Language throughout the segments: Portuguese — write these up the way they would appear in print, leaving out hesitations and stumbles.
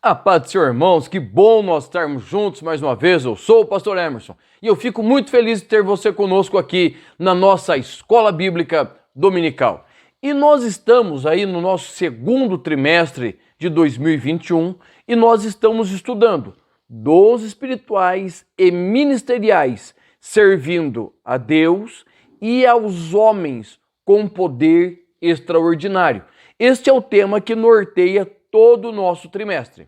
A paz do Senhor, irmãos, que bom nós estarmos juntos mais uma vez. Eu sou o pastor Emerson e eu fico muito feliz de ter você conosco aqui na nossa Escola Bíblica Dominical. E nós estamos aí no nosso segundo trimestre de 2021 e nós estamos estudando dons espirituais e ministeriais, servindo a Deus e aos homens com poder extraordinário. Este é o tema que norteia todo o nosso trimestre.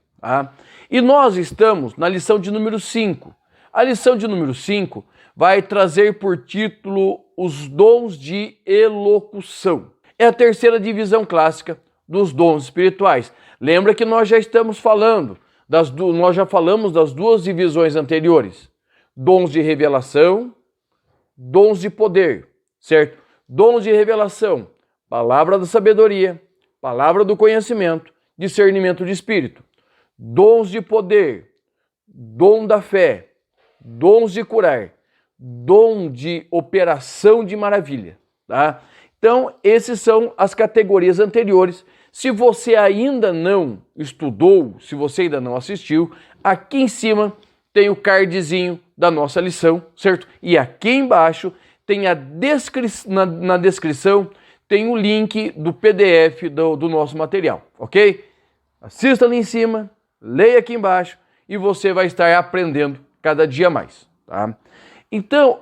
E nós estamos na lição de número 5. A lição de número 5 vai trazer por título os dons de elocução. É a terceira divisão clássica dos dons espirituais. Lembra que nós já estamos falando, nós já falamos das duas divisões anteriores. Dons de revelação, dons de poder, certo? Dons de revelação, palavra da sabedoria, palavra do conhecimento, discernimento de espírito. Dons de poder, dom da fé, dons de curar, dom de operação de maravilha, tá? Então, essas são as categorias anteriores. Se você ainda não estudou, se você ainda não assistiu, aqui em cima tem o cardzinho da nossa lição, certo? E aqui embaixo tem na descrição tem o link do PDF do nosso material, ok? Assista ali em cima, leia aqui embaixo e você vai estar aprendendo cada dia mais, tá? Então,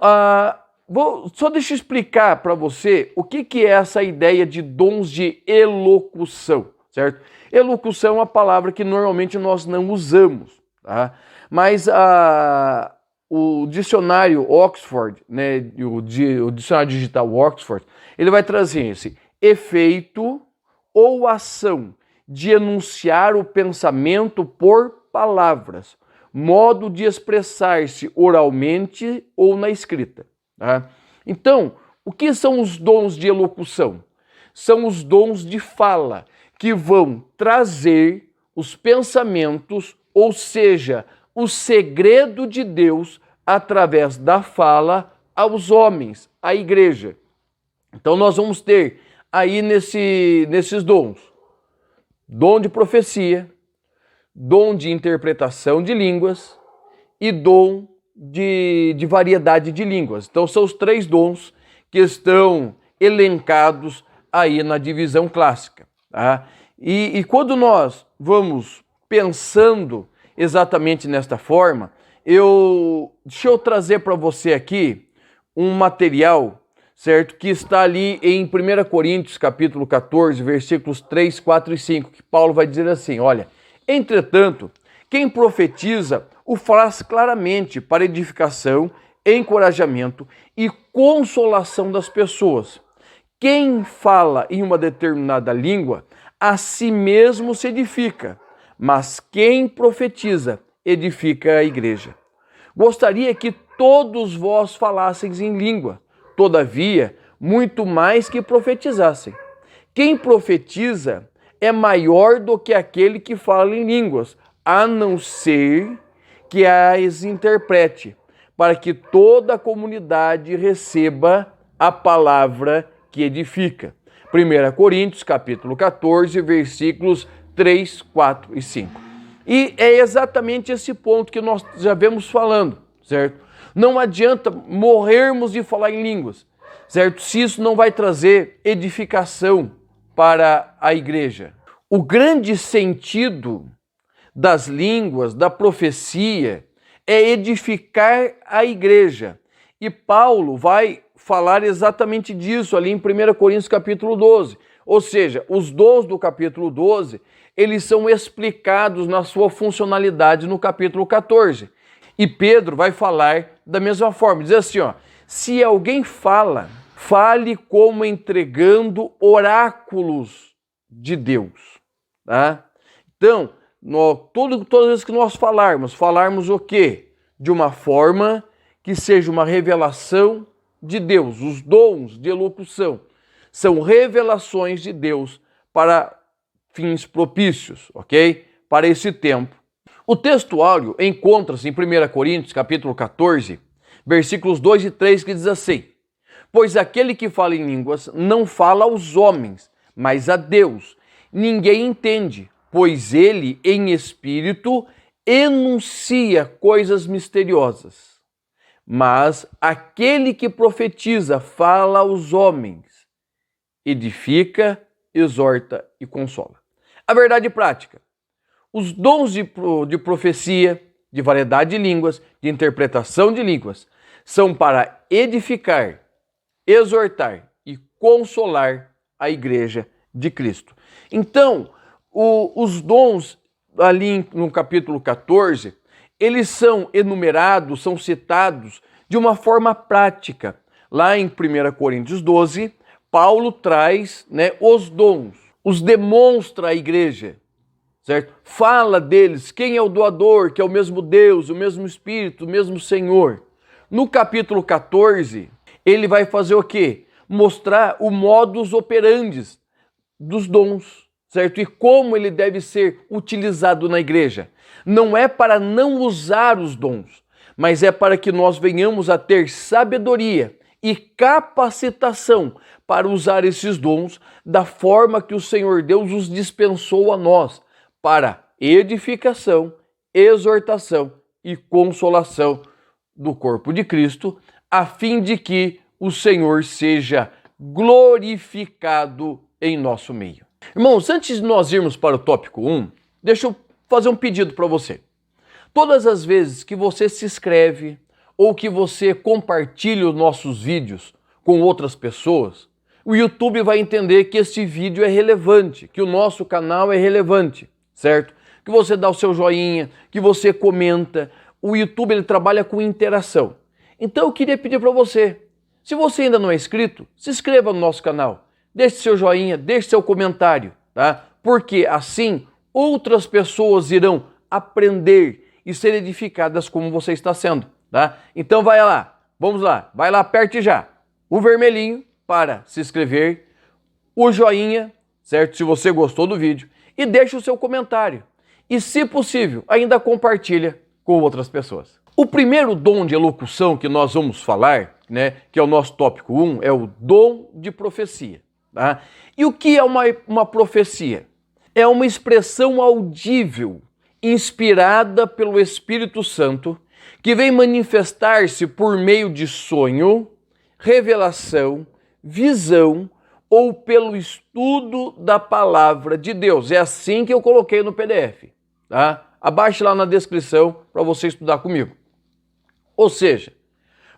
só deixa eu explicar para você o que é essa ideia de dons de elocução, certo? Elocução é uma palavra que normalmente nós não usamos, tá? Mas o dicionário Oxford, né, o dicionário digital Oxford, ele vai trazer esse efeito ou ação de enunciar o pensamento por palavras, modo de expressar-se oralmente ou na escrita. Tá? Então, o que são os dons de elocução? São os dons de fala que vão trazer os pensamentos, ou seja, o segredo de Deus através da fala aos homens, à igreja. Então nós vamos ter aí nesses dons, dom de profecia, dom de interpretação de línguas e dom de variedade de línguas. Então são os três dons que estão elencados aí na divisão clássica. Tá? E quando nós vamos pensando exatamente nesta forma, deixa eu trazer para você aqui um material, certo? Que está ali em 1 Coríntios, capítulo 14, versículos 3, 4 e 5, que Paulo vai dizer assim, olha, entretanto, quem profetiza o faz claramente para edificação, encorajamento e consolação das pessoas. Quem fala em uma determinada língua, a si mesmo se edifica, mas quem profetiza, edifica a igreja. Gostaria que todos vós falasseis em língua, todavia, muito mais que profetizassem. Quem profetiza é maior do que aquele que fala em línguas, a não ser que as interprete, para que toda a comunidade receba a palavra que edifica. 1 Coríntios, capítulo 14, versículos 3, 4 e 5. E é exatamente esse ponto que nós já vemos falando, certo? Não adianta morrermos de falar em línguas, certo? Se isso não vai trazer edificação para a igreja. O grande sentido das línguas, da profecia, é edificar a igreja. E Paulo vai falar exatamente disso ali em 1 Coríntios capítulo 12. Ou seja, os dons do capítulo 12, eles são explicados na sua funcionalidade no capítulo 14. E Pedro vai falar da mesma forma, diz assim, ó, se alguém fala, fale como entregando oráculos de Deus. Tá? Então, todas as vezes que nós falarmos o quê? De uma forma que seja uma revelação de Deus. Os dons de elocução são revelações de Deus para fins propícios, ok? Para esse tempo. O texto áureo encontra-se em 1 Coríntios, capítulo 14, versículos 2 e 3, que diz assim, pois aquele que fala em línguas não fala aos homens, mas a Deus. Ninguém entende, pois ele, em espírito, enuncia coisas misteriosas. Mas aquele que profetiza fala aos homens, edifica, exorta e consola. A verdade prática: os dons de profecia, de variedade de línguas, de interpretação de línguas, são para edificar, exortar e consolar a igreja de Cristo. Então, os dons ali no capítulo 14, eles são enumerados, são citados de uma forma prática. Lá em 1 Coríntios 12, Paulo traz, os dons, os demonstra à igreja, certo? Fala deles, quem é o doador, que é o mesmo Deus, o mesmo Espírito, o mesmo Senhor. No capítulo 14, ele vai fazer o quê? Mostrar o modus operandi dos dons, certo? E como ele deve ser utilizado na igreja. Não é para não usar os dons, mas é para que nós venhamos a ter sabedoria e capacitação para usar esses dons da forma que o Senhor Deus os dispensou a nós, para edificação, exortação e consolação do corpo de Cristo, a fim de que o Senhor seja glorificado em nosso meio. Irmãos, antes de nós irmos para o tópico 1, deixa eu fazer um pedido para você. Todas as vezes que você se inscreve ou que você compartilha os nossos vídeos com outras pessoas, o YouTube vai entender que este vídeo é relevante, que o nosso canal é relevante, certo? Que você dá o seu joinha, que você comenta. O YouTube ele trabalha com interação. Então eu queria pedir para você, se você ainda não é inscrito, se inscreva no nosso canal, deixe seu joinha, deixe seu comentário, tá? Porque assim outras pessoas irão aprender e ser edificadas como você está sendo, tá? Então vai lá, vamos lá, vai lá, aperte já o vermelhinho para se inscrever, o joinha, certo? Se você gostou do vídeo, e deixe o seu comentário. E se possível, ainda compartilha com outras pessoas. O primeiro dom de elocução que nós vamos falar, que é o nosso tópico 1, é o dom de profecia. Tá? E o que é uma profecia? É uma expressão audível, inspirada pelo Espírito Santo, que vem manifestar-se por meio de sonho, revelação, visão ou pelo estudo da palavra de Deus. É assim que eu coloquei no PDF. Tá? Abaixe lá na descrição para você estudar comigo. Ou seja,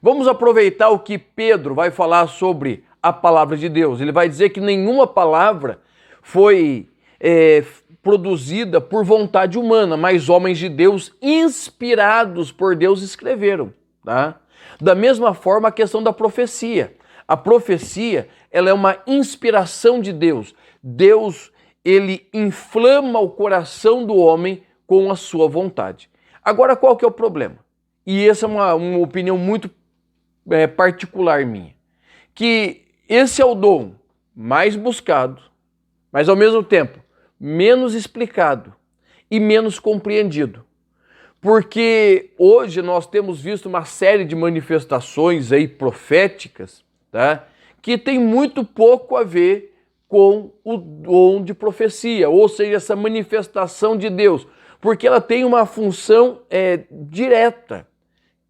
vamos aproveitar o que Pedro vai falar sobre a palavra de Deus. Ele vai dizer que nenhuma palavra foi produzida por vontade humana, mas homens de Deus inspirados por Deus escreveram. Tá? Da mesma forma a questão da profecia. A profecia, ela é uma inspiração de Deus. Deus, ele inflama o coração do homem com a sua vontade. Agora, qual que é o problema? E essa é uma opinião muito particular minha. Que esse é o dom mais buscado, mas ao mesmo tempo menos explicado e menos compreendido. Porque hoje nós temos visto uma série de manifestações aí proféticas, tá? Que tem muito pouco a ver com o dom de profecia, ou seja, essa manifestação de Deus, porque ela tem uma função direta: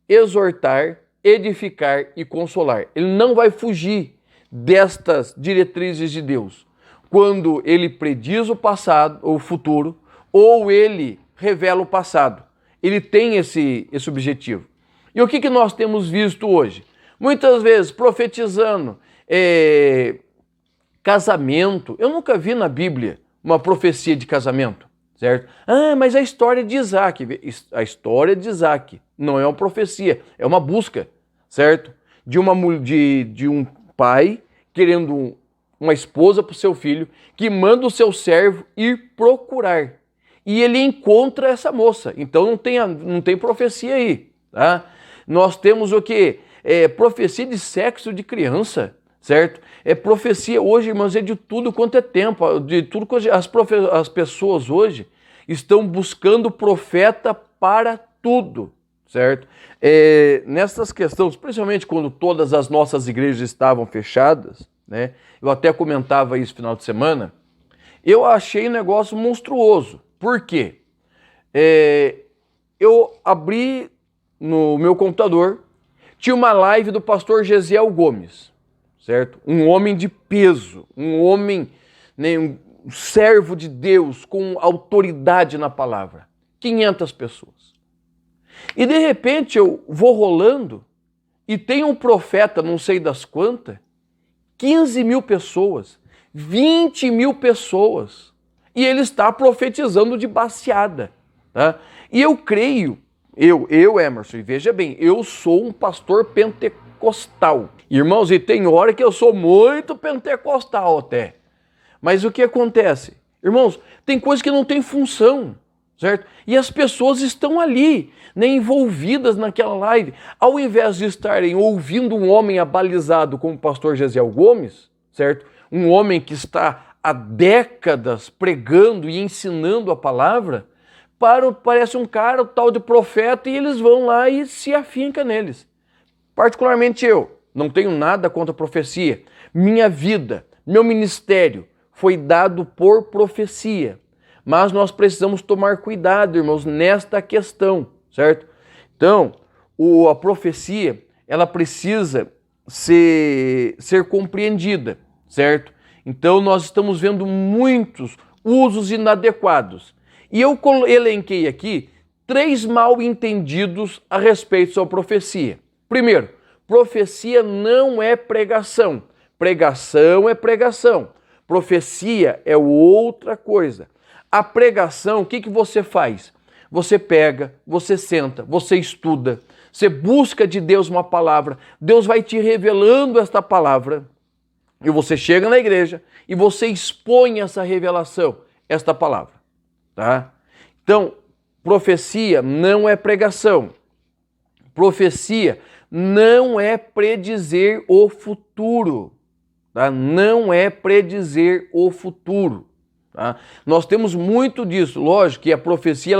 exortar, edificar e consolar. Ele não vai fugir destas diretrizes de Deus quando ele prediz o passado ou o futuro, ou ele revela o passado. Ele tem esse objetivo. E o que nós temos visto hoje? Muitas vezes profetizando casamento. Eu nunca vi na Bíblia uma profecia de casamento, certo? Ah, mas a história de Isaac. A história de Isaac não é uma profecia, é uma busca, certo? De um pai querendo uma esposa para o seu filho, que manda o seu servo ir procurar. E ele encontra essa moça. Então não tem profecia aí, tá? Nós temos o quê? Profecia de sexo de criança, certo? Profecia hoje, irmãos, é de tudo quanto é tempo. De tudo que as pessoas hoje estão buscando profeta para tudo, certo? Nessas questões, principalmente quando todas as nossas igrejas estavam fechadas, eu até comentava isso no final de semana, eu achei um negócio monstruoso. Por quê? Eu abri no meu computador, tinha uma live do pastor Gesiel Gomes, certo? Um homem de peso, um homem, né, um servo de Deus com autoridade na palavra. 500 pessoas. E de repente eu vou rolando e tem um profeta, não sei das quantas, 15 mil pessoas, 20 mil pessoas. E ele está profetizando de baseada. Tá? E eu creio, Emerson, e veja bem, eu sou um pastor pentecostal. Irmãos, e tem hora que eu sou muito pentecostal até. Mas o que acontece? Irmãos, tem coisas que não tem função, certo? E as pessoas estão ali, né, envolvidas naquela live. Ao invés de estarem ouvindo um homem abalizado como o pastor Gesiel Gomes, certo? Um homem que está há décadas pregando e ensinando a palavra, parece um cara, o tal de profeta, e eles vão lá e se afincam neles. Particularmente eu, não tenho nada contra a profecia. Minha vida, meu ministério foi dado por profecia. Mas nós precisamos tomar cuidado, irmãos, nesta questão, certo? Então, a profecia, ela precisa ser compreendida, certo? Então, nós estamos vendo muitos usos inadequados. E eu elenquei aqui 3 mal entendidos a respeito da profecia. Primeiro, profecia não é pregação. Pregação é pregação. Profecia é outra coisa. A pregação, o que você faz? Você pega, você senta, você estuda, você busca de Deus uma palavra, Deus vai te revelando esta palavra, e você chega na igreja e você expõe essa revelação, esta palavra. Tá? Então, profecia não é pregação. Profecia não é predizer o futuro. Tá? Não é predizer o futuro. Tá? Nós temos muito disso. Lógico que a profecia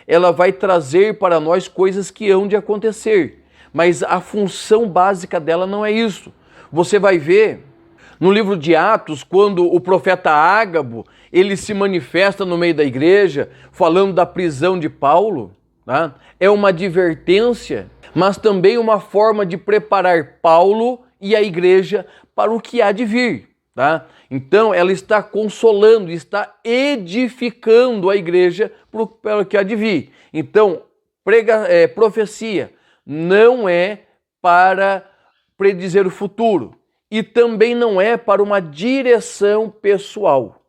ela vai trazer para nós coisas que hão de acontecer. Mas a função básica dela não é isso. Você vai ver no livro de Atos, quando o profeta Ágabo, ele se manifesta no meio da igreja, falando da prisão de Paulo, tá? É uma advertência, mas também uma forma de preparar Paulo e a igreja para o que há de vir. Tá? Então, ela está consolando, está edificando a igreja para o que há de vir. Então, profecia não é para predizer o futuro e também não é para uma direção pessoal.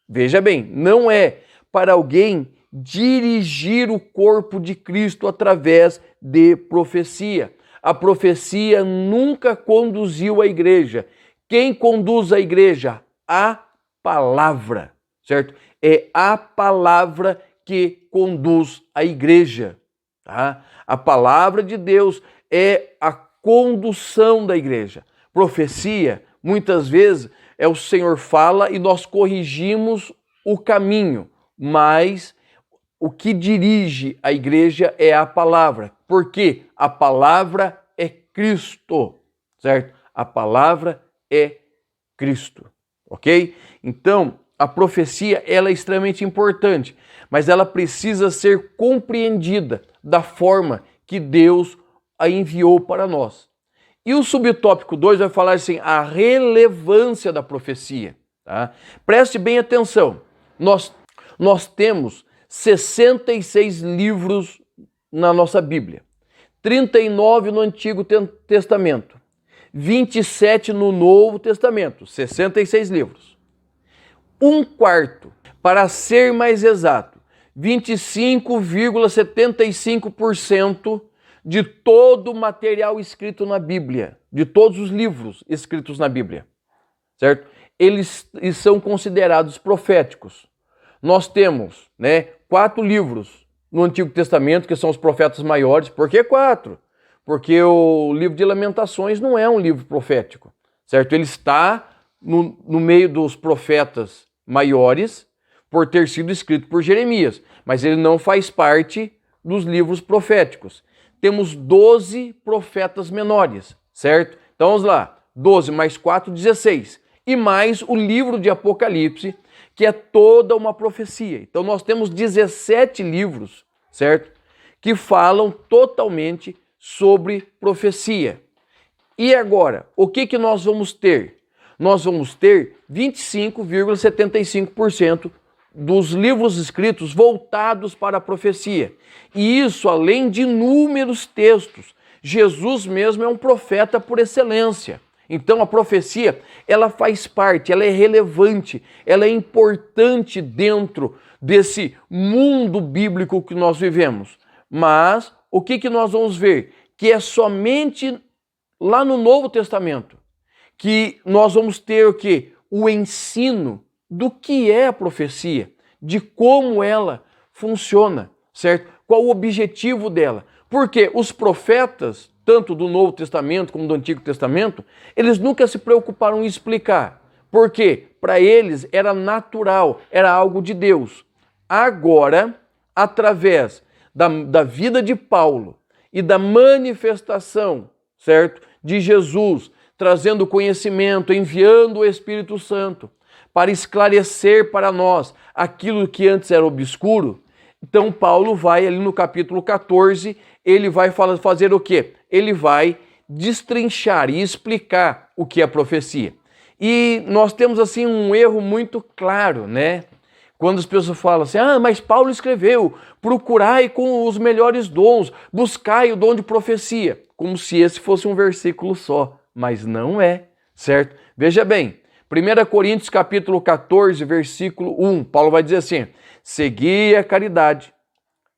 Veja bem, não é para alguém dirigir o corpo de Cristo através de profecia. A profecia nunca conduziu a igreja. Quem conduz a igreja? A palavra, certo? É a palavra que conduz a igreja. Tá? A palavra de Deus é a condução da igreja. Profecia, muitas vezes, o Senhor fala e nós corrigimos o caminho, mas o que dirige a igreja é a palavra, porque a palavra é Cristo, certo? A palavra é Cristo, ok? Então, a profecia ela é extremamente importante, mas ela precisa ser compreendida da forma que Deus a enviou para nós. E o subtópico 2 vai falar assim, a relevância da profecia. Tá? Preste bem atenção, nós temos 66 livros na nossa Bíblia, 39 no Antigo Testamento, 27 no Novo Testamento, 66 livros. 1/4, para ser mais exato, 25,75% de todo o material escrito na Bíblia, de todos os livros escritos na Bíblia, certo? Eles são considerados proféticos. Nós temos, 4 livros no Antigo Testamento, que são os profetas maiores. Por que 4? Porque o livro de Lamentações não é um livro profético, certo? Ele está no meio dos profetas maiores, por ter sido escrito por Jeremias, mas ele não faz parte dos livros proféticos. Temos 12 profetas menores, certo? Então vamos lá, 12 mais 4, 16. E mais o livro de Apocalipse, que é toda uma profecia. Então nós temos 17 livros, certo? Que falam totalmente sobre profecia. E agora, o que nós vamos ter? Nós vamos ter 25,75% dos livros escritos voltados para a profecia. E isso além de inúmeros textos. Jesus mesmo é um profeta por excelência. Então a profecia, ela faz parte, ela é relevante, ela é importante dentro desse mundo bíblico que nós vivemos. Mas o que nós vamos ver? Que é somente lá no Novo Testamento que nós vamos ter o quê? O ensino do que é a profecia, de como ela funciona, certo? Qual o objetivo dela? Porque os profetas, tanto do Novo Testamento como do Antigo Testamento, eles nunca se preocuparam em explicar. Por quê? Para eles era natural, era algo de Deus. Agora, através da vida de Paulo e da manifestação, certo? De Jesus, trazendo conhecimento, enviando o Espírito Santo para esclarecer para nós aquilo que antes era obscuro. Então Paulo vai ali no capítulo 14, ele vai fazer o quê? Ele vai destrinchar e explicar o que é profecia. E nós temos assim um erro muito claro, né? Quando as pessoas falam assim, mas Paulo escreveu, procurai com os melhores dons, buscai o dom de profecia, como se esse fosse um versículo só, mas não é, certo? Veja bem, 1 Coríntios capítulo 14, versículo 1, Paulo vai dizer assim, segui a caridade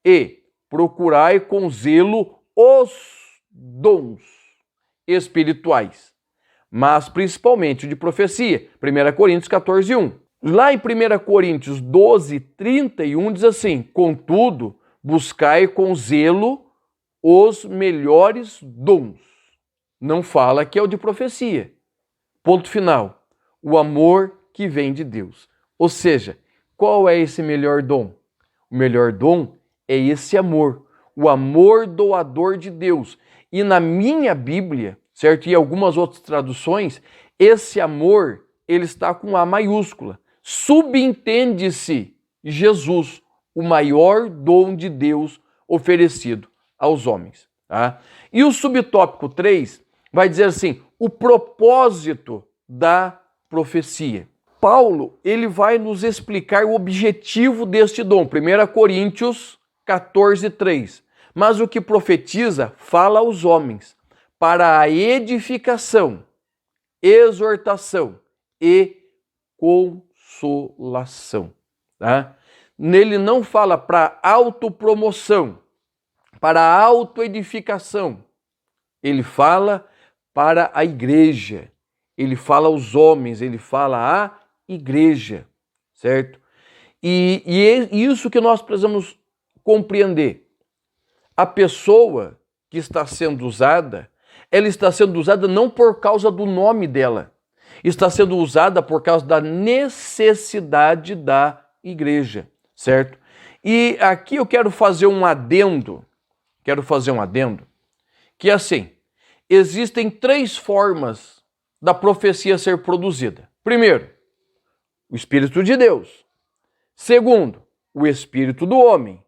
e procurai com zelo os dons espirituais, mas principalmente o de profecia, 1 Coríntios 14, 1. Lá em 1 Coríntios 12, 31 diz assim, contudo, buscai com zelo os melhores dons. Não fala que é o de profecia. Ponto final. O amor que vem de Deus. Ou seja, qual é esse melhor dom? O melhor dom é esse amor. O amor doador de Deus. E na minha Bíblia, certo? E algumas outras traduções, esse amor, ele está com A maiúscula. Subentende-se Jesus, o maior dom de Deus oferecido aos homens. Tá? E o subtópico 3 vai dizer assim, o propósito da profecia. Paulo, ele vai nos explicar o objetivo deste dom, 1 Coríntios 14, 3. Mas o que profetiza fala aos homens, para a edificação, exortação e consolação. Tá? Nele não fala para autopromoção, para autoedificação. Ele fala para a igreja, ele fala aos homens, ele fala à igreja, certo? E é isso que nós precisamos compreender. A pessoa que está sendo usada, ela está sendo usada não por causa do nome dela, está sendo usada por causa da necessidade da igreja, certo? E aqui eu quero fazer um adendo, que é assim, existem 3 formas da profecia ser produzida. Primeiro, o Espírito de Deus. Segundo, o Espírito do homem.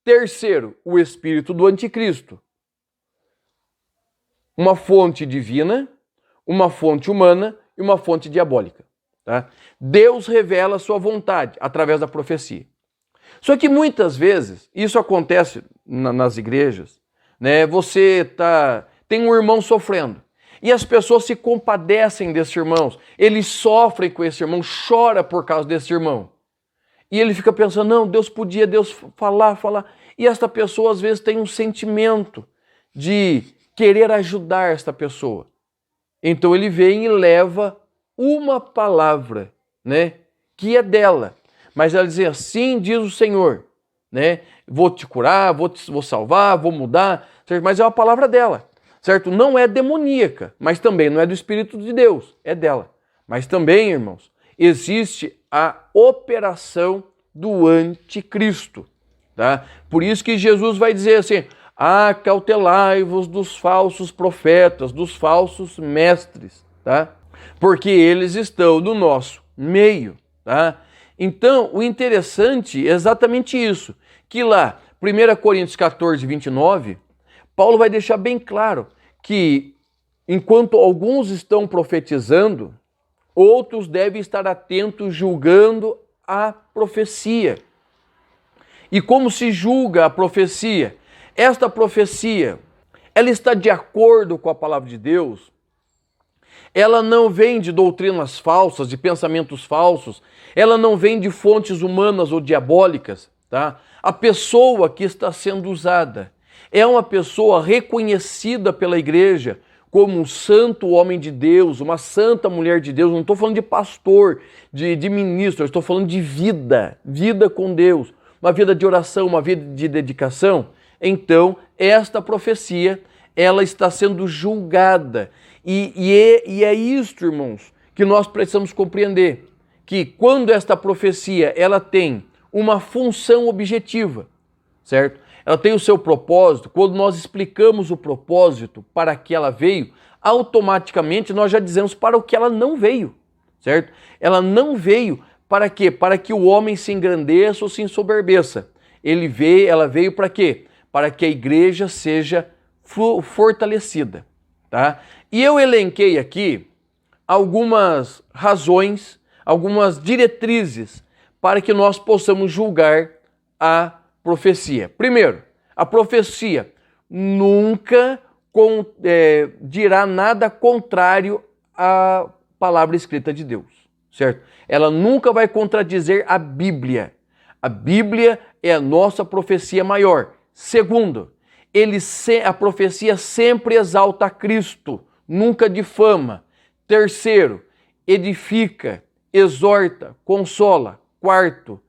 Terceiro, o Espírito do anticristo. Uma fonte divina, uma fonte humana e uma fonte diabólica. Tá? Deus revela a sua vontade através da profecia. Só que muitas vezes, isso acontece nas igrejas, né? Você tem um irmão sofrendo e as pessoas se compadecem desses irmãos, eles sofrem com esse irmão, chora por causa desse irmão. E ele fica pensando, não, Deus falar. E esta pessoa às vezes tem um sentimento de querer ajudar esta pessoa. Então ele vem e leva uma palavra, né, que é dela. Mas ela diz assim, diz o Senhor, né? Vou te curar, vou salvar, vou mudar, certo? Mas é uma palavra dela, certo? Não é demoníaca, mas também não é do Espírito de Deus, é dela. Mas também, irmãos, existe a operação do anticristo, tá? Por isso que Jesus vai dizer assim, acautelai-vos dos falsos profetas, dos falsos mestres, tá? Porque eles estão no nosso meio, tá? Então, o interessante é exatamente isso, que lá, 1 Coríntios 14, 29, Paulo vai deixar bem claro que enquanto alguns estão profetizando, outros devem estar atentos julgando a profecia. E como se julga a profecia? Esta profecia, ela está de acordo com a palavra de Deus? Ela não vem de doutrinas falsas, de pensamentos falsos, ela não vem de fontes humanas ou diabólicas, tá? A pessoa que está sendo usada é uma pessoa reconhecida pela igreja como um santo homem de Deus, uma santa mulher de Deus. Não estou falando de pastor, de ministro, eu estou falando de vida com Deus, uma vida de oração, uma vida de dedicação. Então, esta profecia, ela está sendo julgada. E é isto, irmãos, que nós precisamos compreender, que quando esta profecia, ela tem uma função objetiva, certo? Ela tem o seu propósito. Quando nós explicamos o propósito para que ela veio, automaticamente nós já dizemos para o que ela não veio, certo? Ela não veio para quê? Para que o homem se engrandeça ou se ensoberbeça. Ela veio para quê? Para que a igreja seja fortalecida, tá? E eu elenquei aqui algumas razões, algumas diretrizes para que nós possamos julgar a profecia. Primeiro, a profecia nunca dirá nada contrário à palavra escrita de Deus, certo? Ela nunca vai contradizer a Bíblia. A Bíblia é a nossa profecia maior. Segundo, a profecia sempre exalta a Cristo, nunca difama. Terceiro, edifica, exorta, consola. Quarto,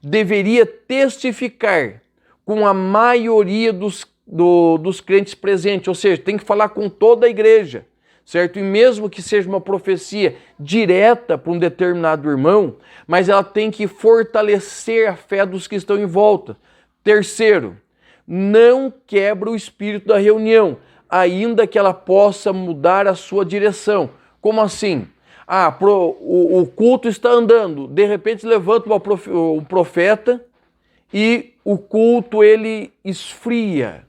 deveria testificar com a maioria dos crentes presentes, ou seja, tem que falar com toda a igreja, certo? E mesmo que seja uma profecia direta para um determinado irmão, mas ela tem que fortalecer a fé dos que estão em volta. Terceiro, não quebra o espírito da reunião, ainda que ela possa mudar a sua direção. Como assim? O culto está andando, de repente levanta um profeta e o culto ele esfria,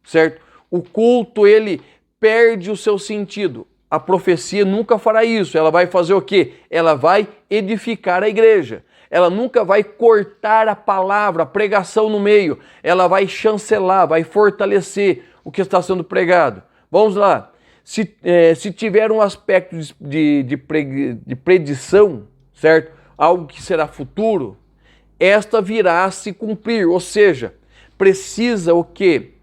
certo? O culto ele perde o seu sentido. A profecia nunca fará isso. Ela vai fazer o quê? Ela vai edificar a igreja. Ela nunca vai cortar a palavra, a pregação no meio. Ela vai chancelar, vai fortalecer o que está sendo pregado. Vamos lá. Se tiver um aspecto de predição, certo? Algo que será futuro, esta virá a se cumprir. Ou seja, precisa o quê?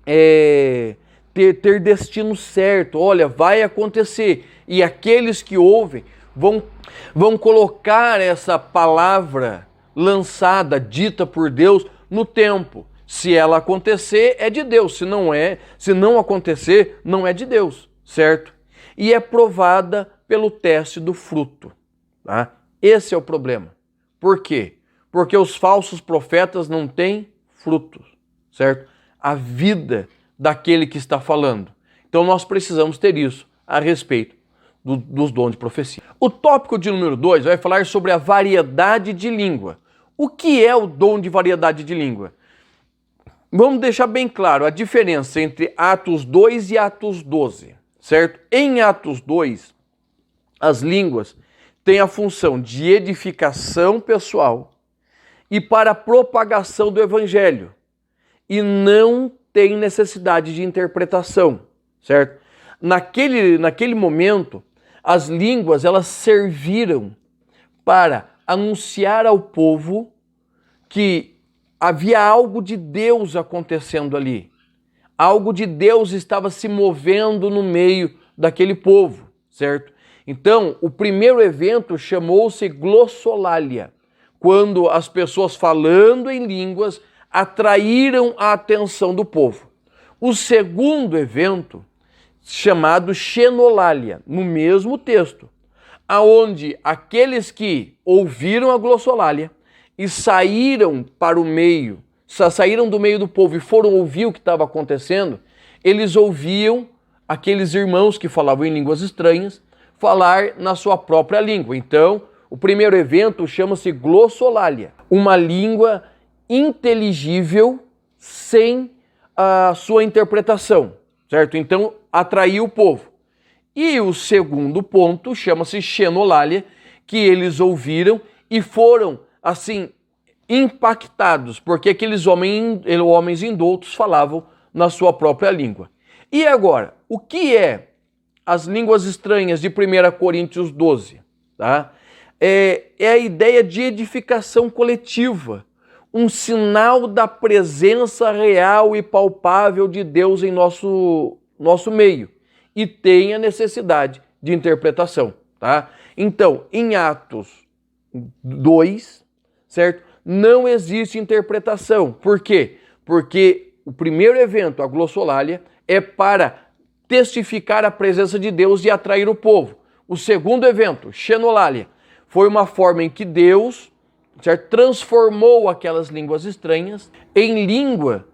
Ter destino certo. Olha, vai acontecer. E aqueles que ouvem vão colocar essa palavra lançada, dita por Deus, no tempo. Se ela acontecer, é de Deus. Se não acontecer, não é de Deus, certo? E é provada pelo teste do fruto, tá? Esse é o problema. Por quê? Porque os falsos profetas não têm frutos, certo? A vida daquele que está falando. Então nós precisamos ter isso a respeito dos dons de profecia. O tópico de número 2 vai falar sobre a variedade de língua. O que é o dom de variedade de língua? Vamos deixar bem claro a diferença entre Atos 2 e Atos 12, certo? Em Atos 2, as línguas têm a função de edificação pessoal e para a propagação do evangelho e não tem necessidade de interpretação, certo? Naquele momento, as línguas elas serviram para anunciar ao povo que havia algo de Deus acontecendo ali. Algo de Deus estava se movendo no meio daquele povo, certo? Então, o primeiro evento chamou-se glossolalia, quando as pessoas falando em línguas atraíram a atenção do povo. O segundo evento, chamado xenolalia, no mesmo texto, aonde aqueles que ouviram a glossolalia e saíram do meio do povo e foram ouvir o que estava acontecendo, eles ouviam aqueles irmãos que falavam em línguas estranhas falar na sua própria língua. Então, O primeiro evento chama-se glossolalia, uma língua inteligível sem a sua interpretação, certo? Então, atraiu o povo. E o segundo ponto chama-se xenolalia, que eles ouviram e foram, assim, impactados, porque aqueles homens indoutos falavam na sua própria língua. E agora, o que é as línguas estranhas de 1 Coríntios 12? Tá? É a ideia de edificação coletiva, um sinal da presença real e palpável de Deus em nosso meio, e tem a necessidade de interpretação. Tá? Então, em Atos 2, certo? Não existe interpretação. Por quê? Porque o primeiro evento, a glossolalia, é para testificar a presença de Deus e atrair o povo. O segundo evento, xenolalia, foi uma forma em que Deus, certo, transformou aquelas línguas estranhas em língua,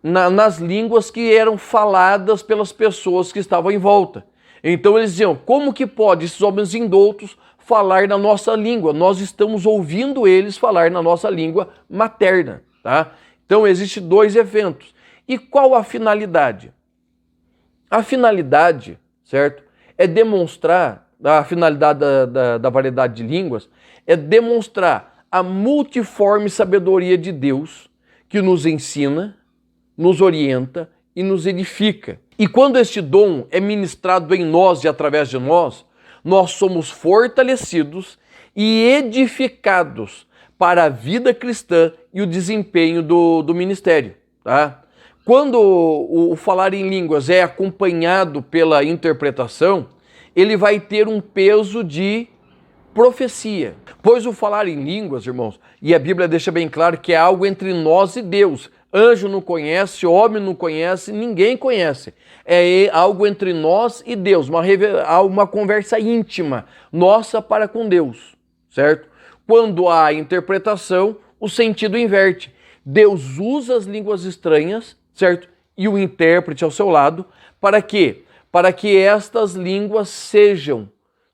nas línguas que eram faladas pelas pessoas que estavam em volta. Então eles diziam, como que pode esses homens indoutos falar na nossa língua? Nós estamos ouvindo eles falar na nossa língua materna, tá? Então existem dois eventos. E qual a finalidade? A finalidade, certo, é demonstrar, a finalidade da variedade de línguas, é demonstrar a multiforme sabedoria de Deus que nos ensina, nos orienta e nos edifica. E quando este dom é ministrado em nós e através de nós, nós somos fortalecidos e edificados para a vida cristã e o desempenho do ministério. Tá? Quando o falar em línguas é acompanhado pela interpretação, ele vai ter um peso de profecia. Pois o falar em línguas, irmãos, e a Bíblia deixa bem claro que é algo entre nós e Deus. Anjo não conhece, homem não conhece, ninguém conhece. É algo entre nós e Deus, uma conversa íntima, nossa para com Deus, certo? Quando há interpretação, o sentido inverte. Deus usa as línguas estranhas, certo? E o intérprete ao seu lado, para quê? Para que estas línguas sejam,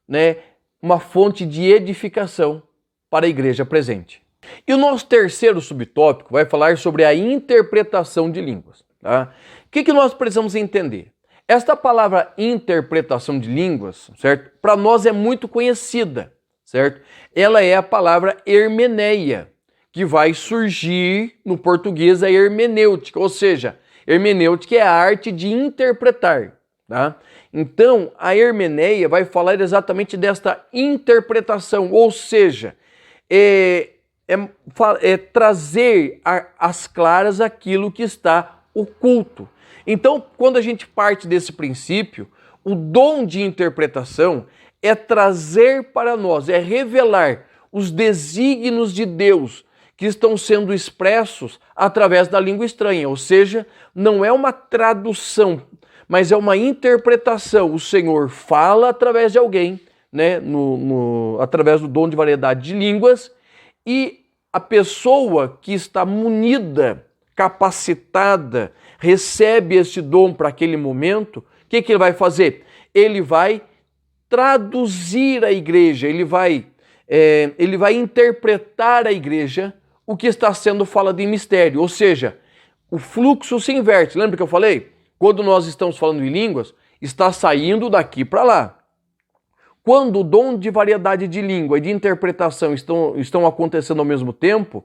né, uma fonte de edificação para a igreja presente. E o nosso terceiro subtópico vai falar sobre a interpretação de línguas. Tá? O que nós precisamos entender? Esta palavra interpretação de línguas, certo? Para nós é muito conhecida, certo? Ela é a palavra hermeneia, que vai surgir no português a hermenêutica, ou seja, hermenêutica é a arte de interpretar. Tá? Então, a hermeneia vai falar exatamente desta interpretação, ou seja, é trazer às claras aquilo que está oculto. Então, quando a gente parte desse princípio, o dom de interpretação é trazer para nós, é revelar os desígnios de Deus que estão sendo expressos através da língua estranha, ou seja, não é uma tradução, mas é uma interpretação. O Senhor fala através de alguém, né, através do dom de variedade de línguas, e a pessoa que está munida, capacitada, recebe esse dom para aquele momento, o que ele vai fazer? Ele vai traduzir a igreja, ele vai interpretar a igreja o que está sendo falado em mistério, ou seja, o fluxo se inverte. Lembra que eu falei? Quando nós estamos falando em línguas, está saindo daqui para lá. Quando o dom de variedade de língua e de interpretação estão acontecendo ao mesmo tempo,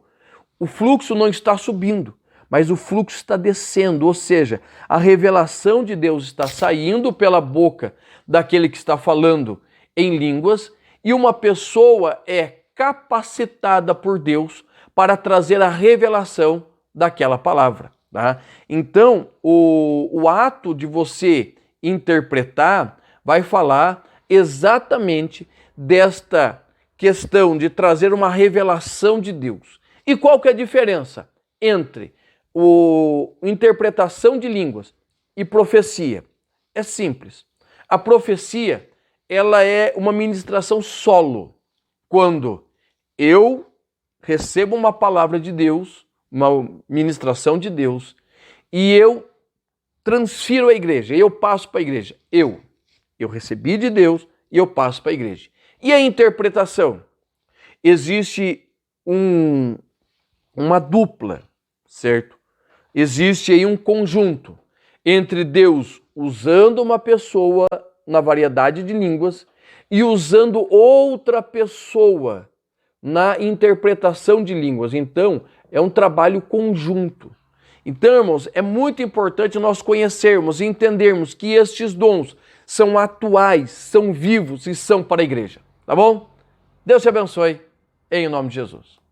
o fluxo não está subindo, mas o fluxo está descendo, ou seja, a revelação de Deus está saindo pela boca daquele que está falando em línguas e uma pessoa é capacitada por Deus para trazer a revelação daquela palavra. Tá? Então, o ato de você interpretar vai falar exatamente desta questão de trazer uma revelação de Deus. E qual que é a diferença entre interpretação de línguas e profecia? É simples. A profecia, ela é uma ministração solo. Quando eu recebo uma palavra de Deus, uma ministração de Deus, e eu transfiro à igreja, eu passo para a igreja. Eu recebi de Deus e eu passo para a igreja. E a interpretação? existe uma dupla, certo? Existe aí um conjunto entre Deus usando uma pessoa na variedade de línguas e usando outra pessoa na interpretação de línguas. Então, é um trabalho conjunto. Então, irmãos, é muito importante nós conhecermos e entendermos que estes dons são atuais, são vivos e são para a igreja. Tá bom? Deus te abençoe, em nome de Jesus.